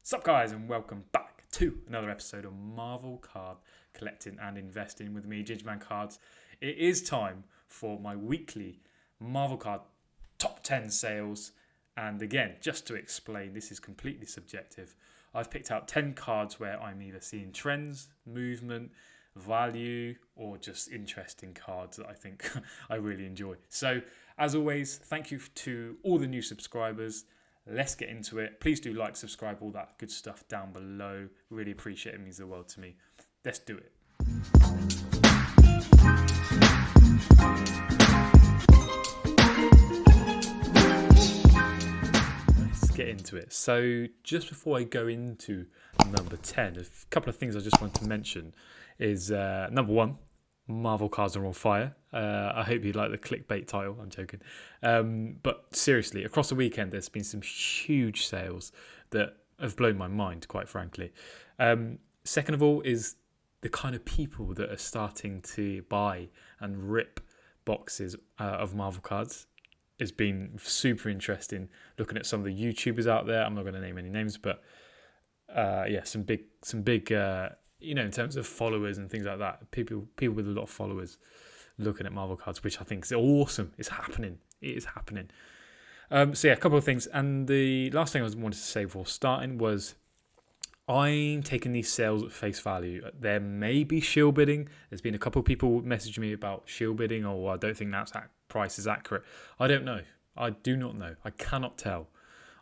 Sup guys, and welcome back to another episode of Marvel Card Collecting and Investing with me, Gingerman Cards. It is time for my weekly Marvel Card Top 10 sales. And again, just to explain, this is completely subjective. I've picked out 10 cards where I'm either seeing trends, movement, value, or just interesting cards that I think I really enjoy. So, as always, thank you to all the new subscribers. Let's get into it. Please do like, subscribe, all that good stuff down below. Really appreciate it. It means the world to me. Let's do it. Let's get into it. So just before I go into number 10, a couple of things I just want to mention is number one, Marvel cards are on fire. I hope you like the clickbait title. I'm joking. But seriously, across the weekend, there's been some huge sales that have blown my mind, quite frankly. Second of all is the kind of people that are starting to buy and rip boxes of Marvel cards. It's been super interesting looking at some of the YouTubers out there. I'm not going to name any names, but some big in terms of followers and things like that, people with a lot of followers looking at Marvel cards, which I think is awesome. It's happening. It is happening. A couple of things. And the last thing I wanted to say before starting was I'm taking these sales at face value. There may be shield bidding. There's been a couple of people messaging me about shield bidding, or I don't think that price is accurate. I don't know. I do not know. I cannot tell.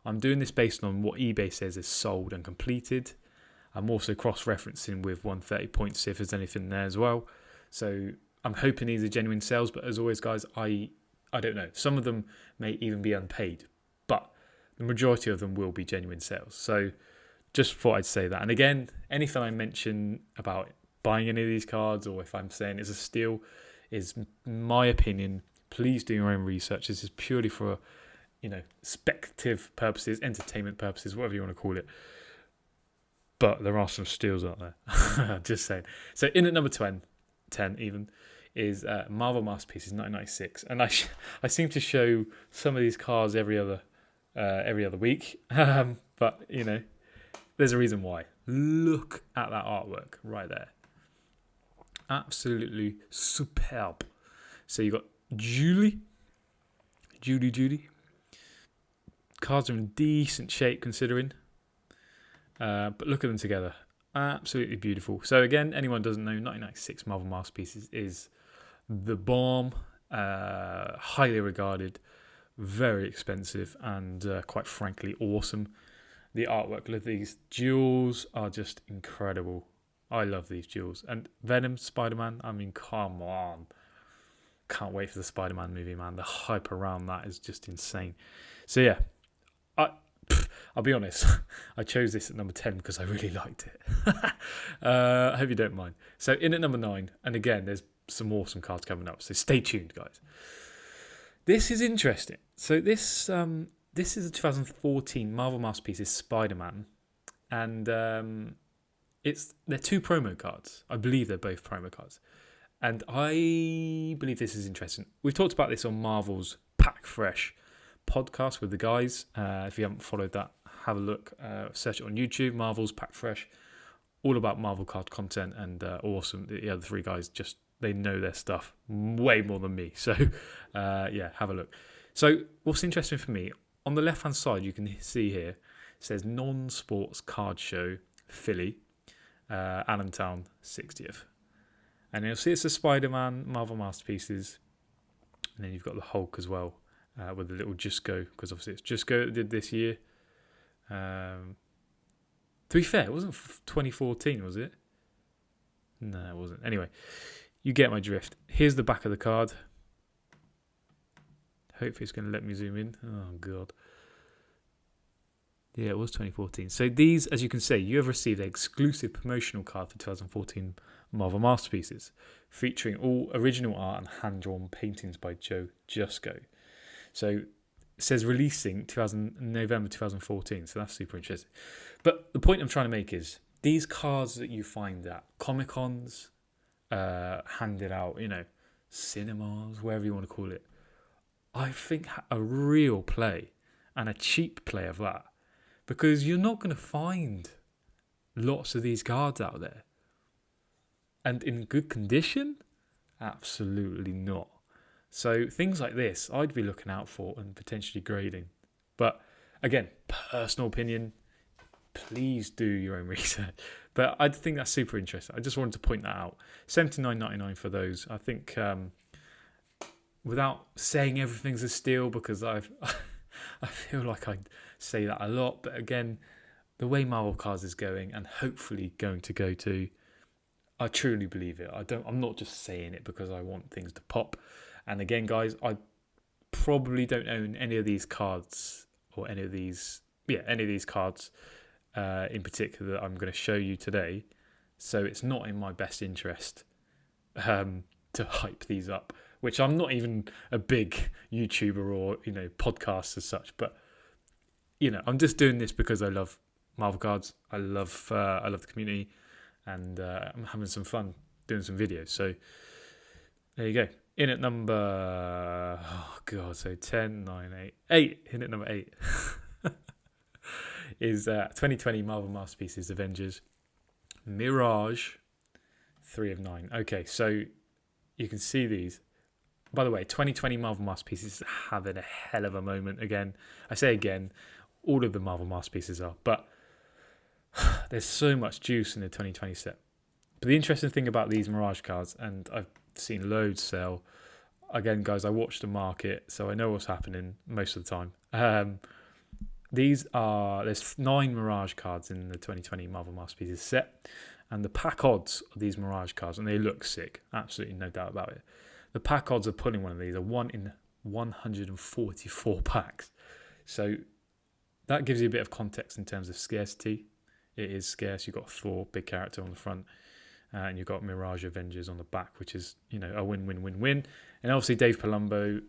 I'm doing this based on what eBay says is sold and completed. I'm also cross-referencing with 130 points, see if there's anything there as well. So I'm hoping these are genuine sales, but as always, guys, I don't know. Some of them may even be unpaid, but the majority of them will be genuine sales. So just thought I'd say that. And again, anything I mention about buying any of these cards, or if I'm saying it's a steal, is my opinion. Please do your own research. This is purely for, speculative purposes, entertainment purposes, whatever you want to call it. But there are some steals out there. Just saying. So in at number 10 even, is Marvel Masterpieces 1996. And I seem to show some of these cards every other week. But, there's a reason why. Look at that artwork right there. Absolutely superb. So you got Judy. Cards are in decent shape considering. But look at them together. Absolutely beautiful. So again, anyone who doesn't know, 1996 Marvel Masterpieces is the bomb. Highly regarded, very expensive, and quite frankly awesome. The artwork of these jewels are just incredible. I love these jewels. And Venom, Spider-Man, I mean, come on. Can't wait for the Spider-Man movie, man. The hype around that is just insane. So yeah, I'll be honest, I chose this at number 10 because I really liked it. I hope you don't mind. So in at number 9, and again, there's some awesome cards coming up, so stay tuned, guys. This is interesting. So this is a 2014 Marvel Masterpieces Spider-Man, and they're 2 promo cards. I believe they're both promo cards. And I believe this is interesting. We've talked about this on Marvel's Pack Fresh podcast with the guys. If you haven't followed that, have a look. Search it on YouTube. Marvel's Pack Fresh, all about Marvel card content, and awesome. The other 3 guys they know their stuff way more than me. So have a look. So what's interesting for me, on the left hand side, you can see here it says non-sports card show Philly, Allentown 60th, and you'll see it's a Spider-Man Marvel Masterpieces, and then you've got the Hulk as well. With the little Just Go, because obviously it's Just Go that did this year. To be fair, it wasn't 2014, was it? No, it wasn't. Anyway, you get my drift. Here's the back of the card. Hopefully it's going to let me zoom in. Oh, God. Yeah, it was 2014. So these, as you can see, you have received an exclusive promotional card for 2014 Marvel Masterpieces, featuring all original art and hand-drawn paintings by Joe Just Go. So it says releasing November 2014, so that's super interesting. But the point I'm trying to make is these cards that you find at Comic-Cons, handed out, cinemas, wherever you want to call it, I think a real play and a cheap play of that because you're not going to find lots of these cards out there. And in good condition? Absolutely not. So things like this, I'd be looking out for and potentially grading. But again, personal opinion, please do your own research. But I think that's super interesting. I just wanted to point that out. $79.99 for those. I think without saying everything's a steal, because I feel like I say that a lot. But again, the way Marvel Cards is going, and hopefully going to go to, I truly believe it. I'm not just saying it because I want things to pop. And again, guys, I probably don't own any of these cards, or any of these cards in particular that I'm going to show you today. So it's not in my best interest to hype these up, which I'm not even a big YouTuber or podcast as such. But I'm just doing this because I love Marvel Cards. I love the community, and I'm having some fun doing some videos. So there you go. In at number 10, 9, 8. 8. In at number 8 is 2020 Marvel Masterpieces Avengers Mirage 3 of 9. Okay, so you can see these. By the way, 2020 Marvel Masterpieces is having a hell of a moment again. I say again, all of the Marvel Masterpieces are, but there's so much juice in the 2020 set. But the interesting thing about these Mirage cards, and I've seen loads sell. Again, guys, I watch the market, so I know what's happening most of the time. There's 9 Mirage cards in the 2020 Marvel Masterpieces set, and the pack odds of these Mirage cards, and they look sick, absolutely no doubt about it. The pack odds of pulling one of these are 1 in 144 packs. So that gives you a bit of context in terms of scarcity. It is scarce. You've got Thor, big character on the front, and you've got Mirage Avengers on the back, which is a win-win-win-win. And obviously Dave Palumbo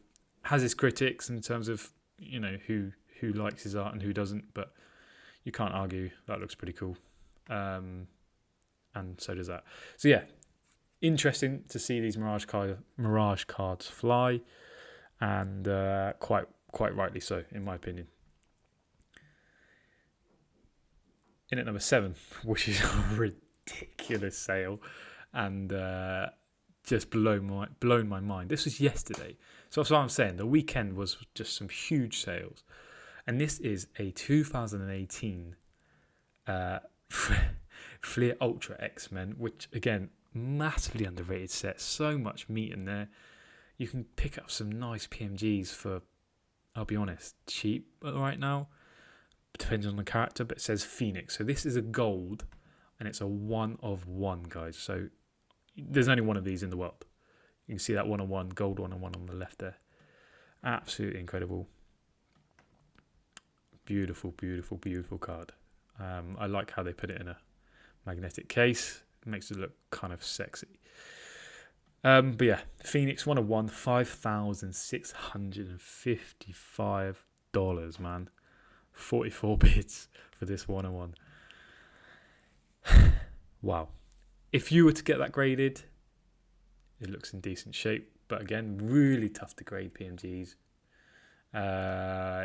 has his critics in terms of who likes his art and who doesn't, but you can't argue that looks pretty cool, and so does that. So yeah, interesting to see these Mirage cards fly, and quite rightly so, in my opinion. In at number 7, which is a ridiculous sale, and just blown my mind. This was yesterday, so that's what I'm saying. The weekend was just some huge sales, and this is a 2018 Fleer Ultra X-Men, which again, massively underrated set. So much meat in there. You can pick up some nice PMGs for, I'll be honest, cheap right now. Depends on the character, but it says Phoenix. So this is a gold, and it's a 1 of 1, guys. So there's only one of these in the world. You can see that 1 of 1, gold 1 of 1 on the left there. Absolutely incredible. Beautiful, beautiful, beautiful card. I like how they put it in a magnetic case. It makes it look kind of sexy. But yeah, Phoenix 1 of 1, $5,655, man. 44 bids for this 1 of 1. Wow. If you were to get that graded, it looks in decent shape. But again, really tough to grade PMGs.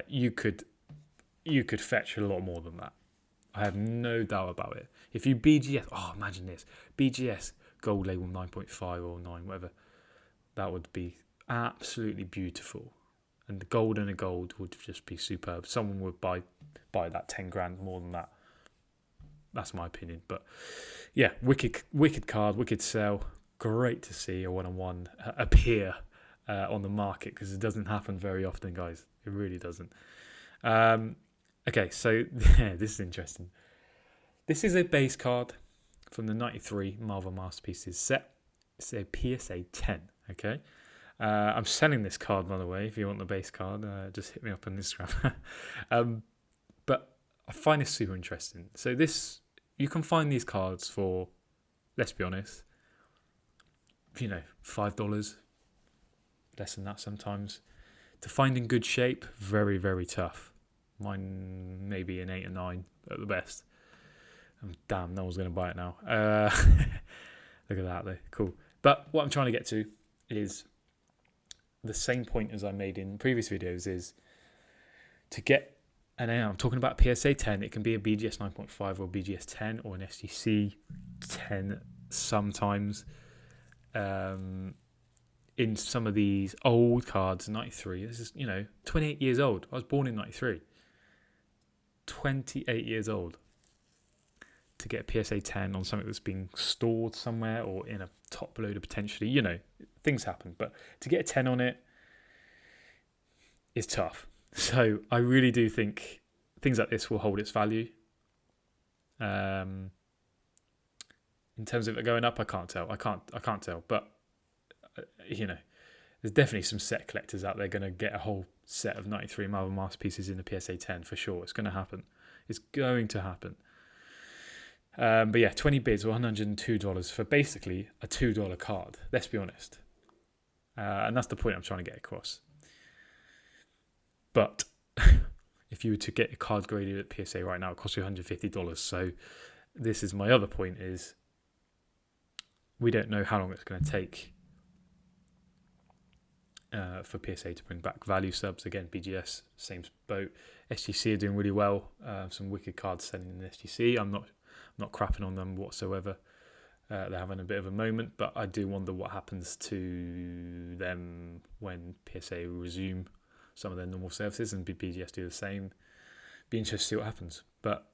You could fetch a lot more than that. I have no doubt about it. If you BGS, imagine this. BGS gold label 9.5 or 9, whatever. That would be absolutely beautiful. And the gold and a gold would just be superb. Someone would buy that 10 grand more than that. That's my opinion. But yeah, wicked card, wicked sell. Great to see a 1 of 1 appear on the market, because it doesn't happen very often, guys. It really doesn't. Okay, so yeah, this is interesting. This is a base card from the 93 Marvel Masterpieces set. It's a PSA 10, okay? I'm selling this card, by the way. If you want the base card, just hit me up on Instagram. But I find this super interesting. So you can find these cards for, let's be honest, $5, less than that sometimes. To find in good shape, very, very tough. Mine maybe an 8 or 9 at the best. Damn, no one's going to buy it now. Look at that though, cool. But what I'm trying to get to is the same point as I made in previous videos, is to get And then I'm talking about PSA 10. It can be a BGS 9.5 or BGS 10 or an SGC 10 sometimes. In some of these old cards, 93. This is, 28 years old. I was born in 93. 28 years old. To get a PSA 10 on something that's being stored somewhere or in a top loader potentially, things happen. But to get a 10 on it is tough. So I really do think things like this will hold its value. In terms of it going up, I can't tell. I can't tell. But there's definitely some set collectors out there going to get a whole set of 93 Marvel Masterpieces in the PSA 10 for sure. It's going to happen. It's going to happen. But yeah, 20 bids or $102 for basically a $2 card. Let's be honest. And that's the point I'm trying to get across. But if you were to get a card graded at PSA right now, it costs you $150. So this is my other point is we don't know how long it's going to take for PSA to bring back value subs. Again, BGS, same boat. SGC are doing really well. Some wicked cards selling in the SGC. I'm not crapping on them whatsoever. They're having a bit of a moment, but I do wonder what happens to them when PSA resume some of their normal services and BGS do the same. Be interested to see what happens. But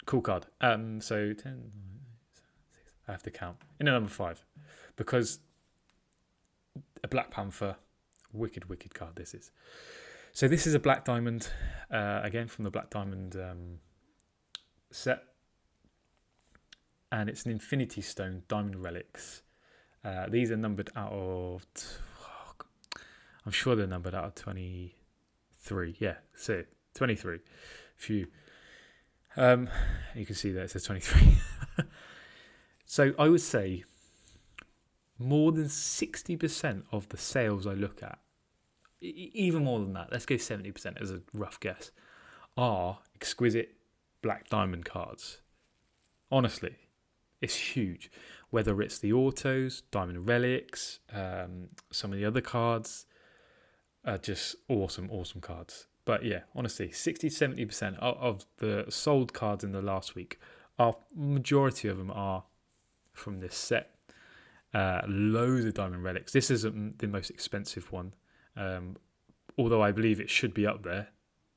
cool card. So 10, I have to count. In at number 5. Because a Black Panther, wicked card this is. So this is a Black Diamond, again from the Black Diamond set. And it's an Infinity Stone Diamond Relics. These are numbered out of... I'm sure they're numbered out of 23. Yeah, so 23. Few. You can see there it says 23. So I would say more than 60% of the sales I look at, even more than that, let's go 70% as a rough guess, are exquisite Black Diamond cards. Honestly, it's huge. Whether it's the autos, Diamond Relics, some of the other cards are just awesome cards. But yeah, honestly, 60-70% of the sold cards in the last week, majority of them are from this set. Loads of Diamond Relics. This isn't the most expensive one, although I believe it should be up there.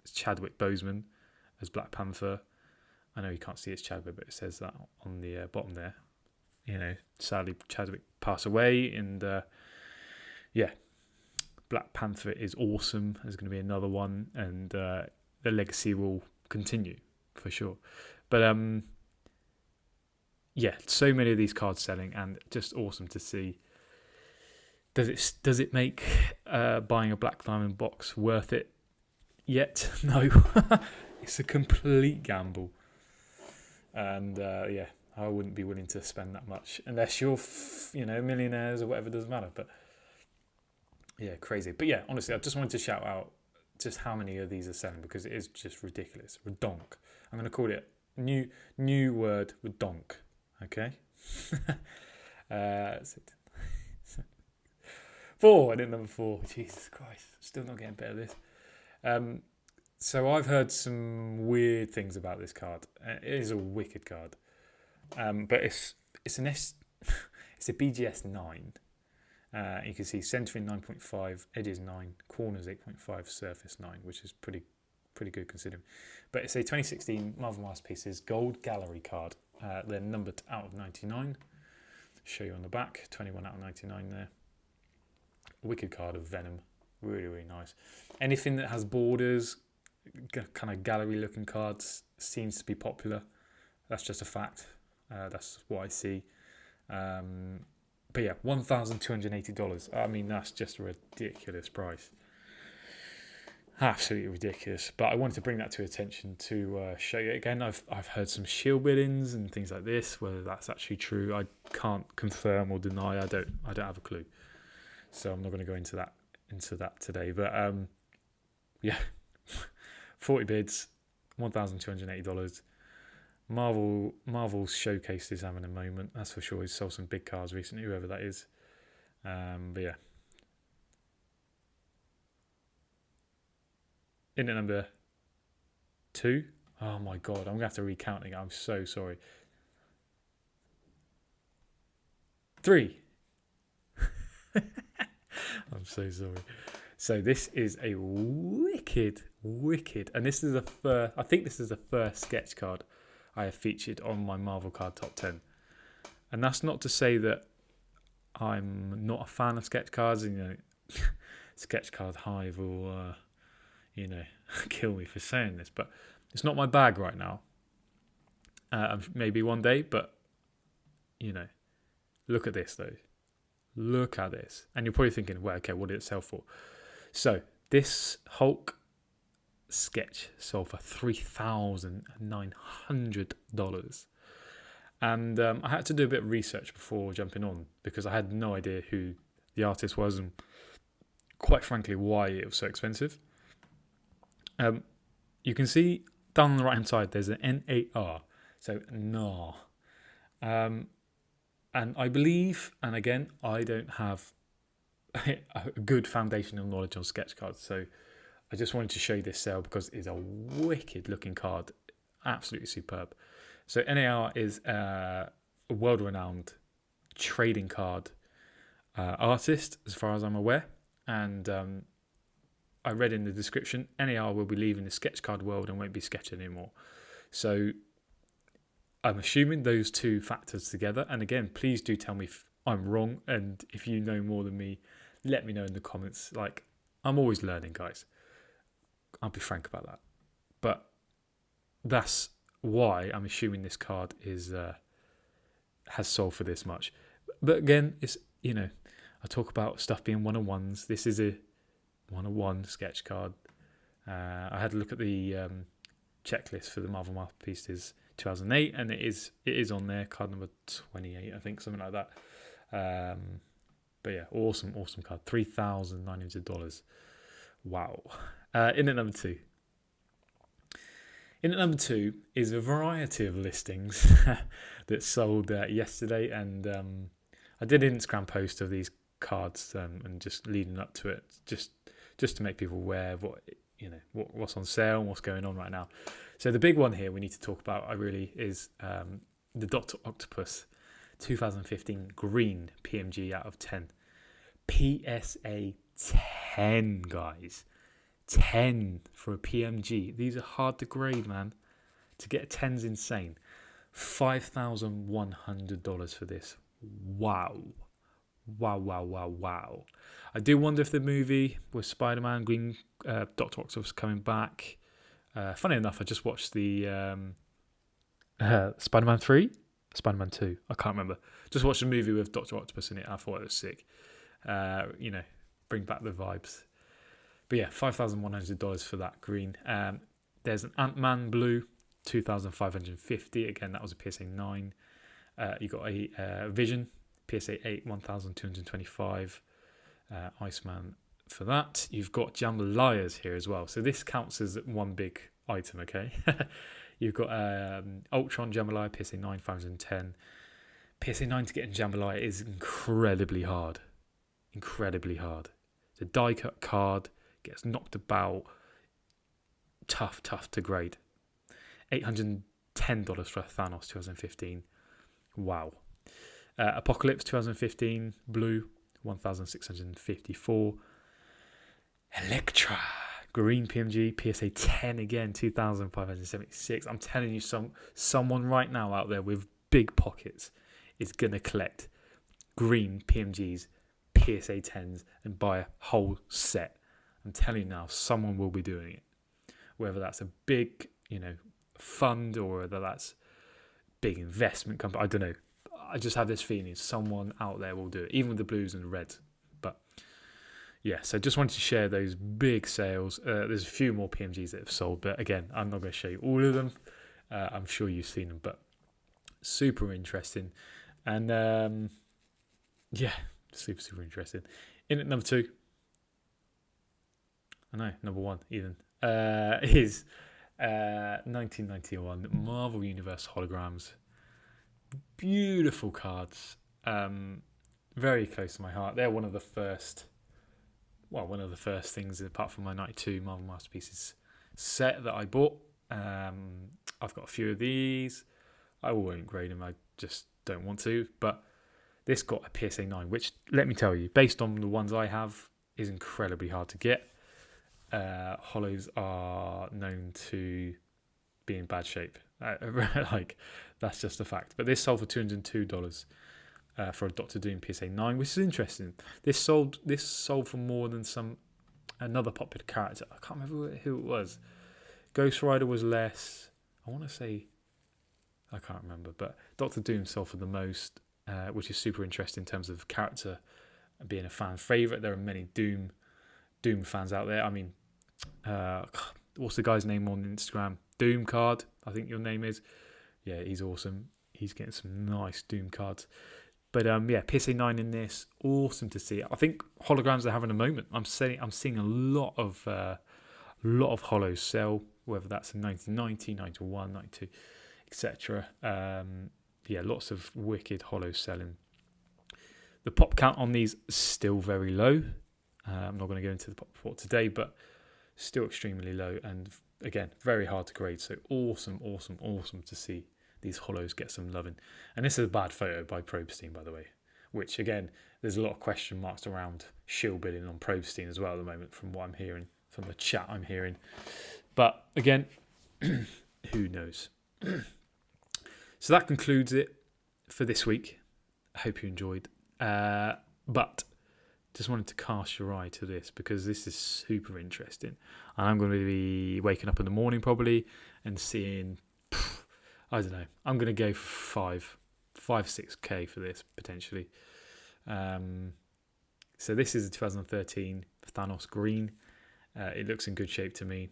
It's Chadwick Boseman as Black Panther. I know you can't see it's Chadwick, but it says that on the bottom there. Sadly Chadwick passed away, and Black Panther is awesome. There's going to be another one, and the legacy will continue for sure. But so many of these cards selling, and just awesome to see. Does it make buying a Black Diamond box worth it yet? No, it's a complete gamble, and I wouldn't be willing to spend that much unless you're millionaires or whatever. Doesn't matter, but. Yeah, crazy. But yeah, honestly, I just wanted to shout out just how many of these are selling because it is just ridiculous. Redonk. I'm going to call it new word, redonk. Okay? 4. I did number 4. Jesus Christ. Still not getting better at this. So I've heard some weird things about this card. It is a wicked card. But it's a BGS 9. You can see centering 9.5, edges 9, corners 8.5, surface 9, which is pretty good considering. But it's a 2016 Marvel Masterpieces Gold Gallery card. They're numbered out of 99. Show you on the back, 21 out of 99 there. Wicked card of Venom, really nice. Anything that has borders, kind of gallery looking cards, seems to be popular. That's just a fact. That's what I see. But yeah, $1,280. I mean, that's just a ridiculous price. Absolutely ridiculous. But I wanted to bring that to attention to show you again. I've heard some shield biddings and things like this. Whether that's actually true, I can't confirm or deny. I don't have a clue. So I'm not going to go into that today. But 40 bids, $1,280. Marvel's showcase is having a moment, that's for sure. He's sold some big cars recently, whoever that is. But yeah. In at number 2. Oh my god, I'm going to have to recount it. I'm so sorry. 3. I'm so sorry. So this is a wicked, and this is I think this is the first sketch card I have featured on my Marvel card top 10. And that's not to say that I'm not a fan of sketch cards. Sketch card hive will, kill me for saying this, but it's not my bag right now. Maybe one day, but look at this though. Look at this, and you're probably thinking, well, okay, what did it sell for? So this Hulk sketch sold for $3,900. And I had to do a bit of research before jumping on because I had no idea who the artist was and, quite frankly, why it was so expensive. You can see down on the right hand side there's an NAR, so NAR. And I believe, and again, I don't have a good foundation of knowledge on sketch cards, so I just wanted to show you this sale because it's a wicked looking card, absolutely superb. So NAR is a world-renowned trading card artist, as far as I'm aware. And I read in the description, NAR will be leaving the sketch card world and won't be sketching anymore. So I'm assuming those two factors together. And again, please do tell me if I'm wrong. And if you know more than me, let me know in the comments. Like, I'm always learning, guys. I'll be frank about that. But that's why I'm assuming this card is has sold for this much. But again, it's I talk about stuff being 1-on-1s. This is a 1-on-1 sketch card. I had a look at the checklist for the Marvel Masterpieces 2008, and it is on there, card number 28, I think, something like that. But yeah, awesome card, $3,900. Wow. In at number 2. In at number 2 is a variety of listings that sold yesterday, and I did an Instagram post of these cards and just leading up to it, just to make people aware of what's on sale and what's going on right now. So the big one here we need to talk about, is the Dr. Octopus 2015 green PMG out of 10. PSA 10, guys. 10 for a PMG. These are hard to grade, man. To get a 10's insane. $5,100 for this. Wow. I do wonder if the movie with Spider-Man, Green Dr. Octopus coming back. Funny enough, I just watched the Spider-Man 3? Spider-Man 2, I can't remember. Just watched a movie with Dr. Octopus in it. I thought it was sick. Bring back the vibes. But yeah, $5,100 for that green. There's an Ant-Man blue, $2,550. Again, that was a PSA 9. You got a Vision, PSA 8, $1,225. Iceman for that. You've got Jambalayas here as well. So this counts as one big item, okay? You've got Ultron Jambalaya, PSA 9, $510. PSA 9 to get in Jambalaya is incredibly hard. It's a die cut card, gets knocked about, tough to grade. $810 for Thanos 2015. Wow. Apocalypse 2015 blue, $1,654. Elektra green PMG PSA 10 again, $2,576. I'm telling you, someone right now out there with big pockets is gonna collect green PMGs, PSA 10s, and buy a whole set. I'm telling you now, someone will be doing it. Whether that's a big, fund, or whether that's big investment company, I don't know. I just have this feeling someone out there will do it, even with the blues and the reds. But yeah, so just wanted to share those big sales. There's a few more PMGs that have sold, but again, I'm not going to show you all of them. I'm sure you've seen them, but super interesting. And yeah, super interesting. In at number 2, I know, number 1 even, is 1991 Marvel Universe Holograms. Beautiful cards, very close to my heart. They're one of the first things, apart from my 92 Marvel Masterpieces set that I bought. I've got a few of these. I won't grade them. I just don't want to. But this got a PSA 9, which, let me tell you, based on the ones I have, is incredibly hard to get. Hollows are known to be in bad shape. Like, that's just a fact. But this sold for $202 for a Doctor Doom PSA 9, which is interesting. This sold for more than another popular character. I can't remember who it was. Ghost Rider was less. I want to say, I can't remember, but Doctor Doom sold for the most, which is super interesting in terms of character and being a fan favourite. There are many Doom fans out there. I mean, what's the guy's name on Instagram? Doom Card, I think your name is. Yeah, he's awesome. He's getting some nice Doom cards. But yeah, PSA 9 in this, awesome to see. I think Holograms are having a moment. I'm seeing a lot of hollows sell, whether that's in 1990, 91, 92, etc. Yeah, lots of wicked hollows selling. The pop count on these is still very low. I'm not going to go into the pop report today, but still extremely low, and again, very hard to grade. So awesome to see these hollows get some loving. And this is a bad photo by Probestein, by the way, which again, there's a lot of question marks around shill bidding on Probestein as well at the moment, from what I'm hearing, from the chat I'm hearing. But again, who knows? So that concludes it for this week. I hope you enjoyed. But just wanted to cast your eye to this, because this is super interesting. And I'm going to be waking up in the morning probably and seeing, I don't know, I'm going to go for 6K for this potentially. So this is a 2013 Thanos green. It looks in good shape to me.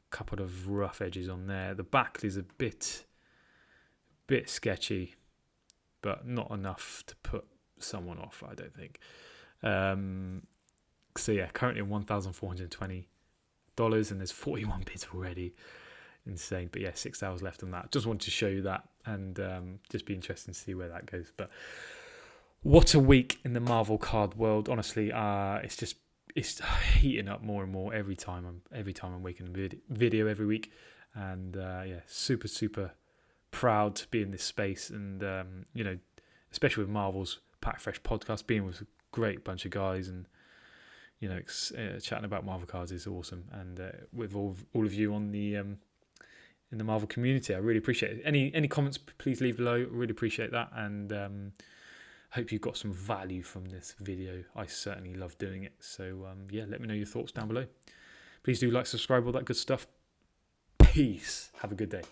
Couple of rough edges on there. The back is a bit sketchy, but not enough to put someone off, I don't think. So yeah, currently $1,420, and there's 41 bids already. Insane. But yeah, 6 hours left on that. Just wanted to show you that, and just be interesting to see where that goes. But what a week in the Marvel card world. Honestly, it's heating up more and more every time I'm making a video every week. And yeah, super proud to be in this space, and you know, especially with Marvel's Pack Fresh podcast, being with a great bunch of guys, and you know, chatting about Marvel cards is awesome. And with all of you on the in the Marvel community, I really appreciate it. Any comments, please leave below. Really appreciate that, and hope you got some value from this video. I certainly love doing it. So yeah, let me know your thoughts down below. Please do like, subscribe, all that good stuff. Peace. Have a good day.